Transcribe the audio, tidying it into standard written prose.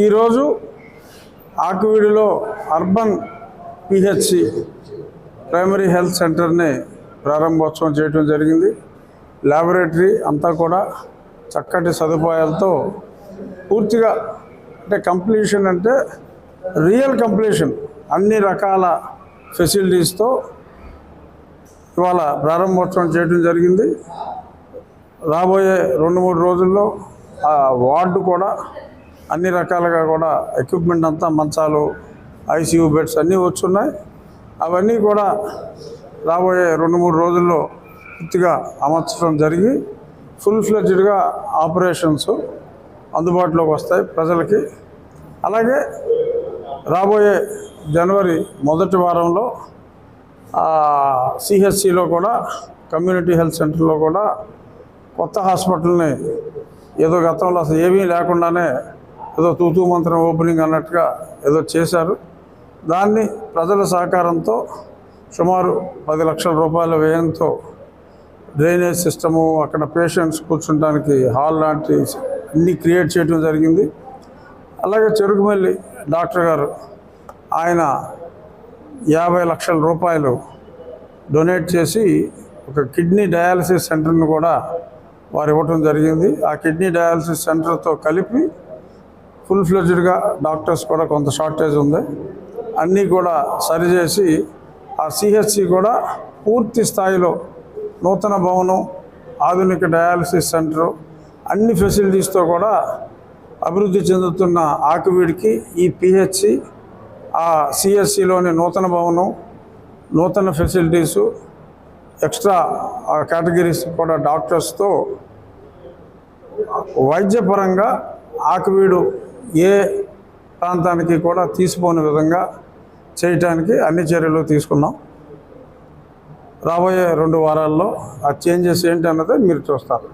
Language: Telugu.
ఈరోజు ఆకువీడిలో అర్బన్ పిహెచ్సి ప్రైమరీ హెల్త్ సెంటర్ని ప్రారంభోత్సవం చేయడం జరిగింది. ల్యాబొరేటరీ అంతా కూడా చక్కటి సదుపాయాలతో పూర్తిగా అంటే కంప్లీషన్ అంటే రియల్ కంప్లీషన్ అన్ని రకాల ఫెసిలిటీస్తో ఇవాళ ప్రారంభోత్సవం చేయడం జరిగింది. రాబోయే 2-3 రోజుల్లో ఆ వార్డు కూడా అన్ని రకాలుగా కూడా ఎక్విప్మెంట్ అంతా మంచాలు, ఐసీయూ బెడ్స్ అన్నీ వచ్చున్నాయి. అవన్నీ కూడా రాబోయే 2-3 రోజుల్లో పూర్తిగా అమర్చడం జరిగి ఫుల్ ఫ్లెడ్జ్డ్గా ఆపరేషన్స్ అందుబాటులోకి వస్తాయి ప్రజలకి. అలాగే రాబోయే జనవరి మొదటి వారంలో సిహెచ్సిలో కూడా కమ్యూనిటీ హెల్త్ సెంటర్లో కూడా కొత్త హాస్పిటల్ని ఏదో గతంలో అసలు ఏమీ లేకుండానే ఏదో తూతూ మంత్రం ఓపెనింగ్ అన్నట్టుగా ఏదో చేశారు. దాన్ని ప్రజల సహకారంతో సుమారు 10 లక్షల రూపాయల వ్యయంతో డ్రైనేజ్ సిస్టము, అక్కడ పేషెంట్స్ కూర్చుంటానికి హాల్ లాంటి అన్నీ క్రియేట్ చేయడం జరిగింది. అలాగే చెరుకుమల్లి డాక్టర్ గారు ఆయన 50 లక్షల రూపాయలు డొనేట్ చేసి ఒక కిడ్నీ డయాలసిస్ సెంటర్ను కూడా వారు ఇవ్వటం జరిగింది. ఆ కిడ్నీ డయాలసిస్ సెంటర్తో కలిపి ఫుల్ ఫ్లెడ్జ్డ్గా డాక్టర్స్ కూడా కొంత షార్టేజ్ ఉంది, అన్నీ కూడా సరిచేసి ఆ సిహెచ్సి కూడా పూర్తి స్థాయిలో నూతన భవనం, ఆధునిక డయాలసిస్ సెంటరు, అన్ని ఫెసిలిటీస్తో కూడా అభివృద్ధి చెందుతున్న ఆకువీడికి ఈ పిహెచ్సి, ఆ సిహెచ్సిలోని నూతన భవనం, నూతన ఫెసిలిటీసు, ఎక్స్ట్రా కేటగిరీస్ కూడా డాక్టర్స్తో వైద్యపరంగా ఆకువీడు ఏ ప్రాంతానికి కూడా తీసిపోని విధంగా చేయటానికి అన్ని చర్యలు తీసుకున్నాం. రాబోయే 2 వారాల్లో ఆ చేంజెస్ ఏంటి అన్నది మీరు చూస్తారు.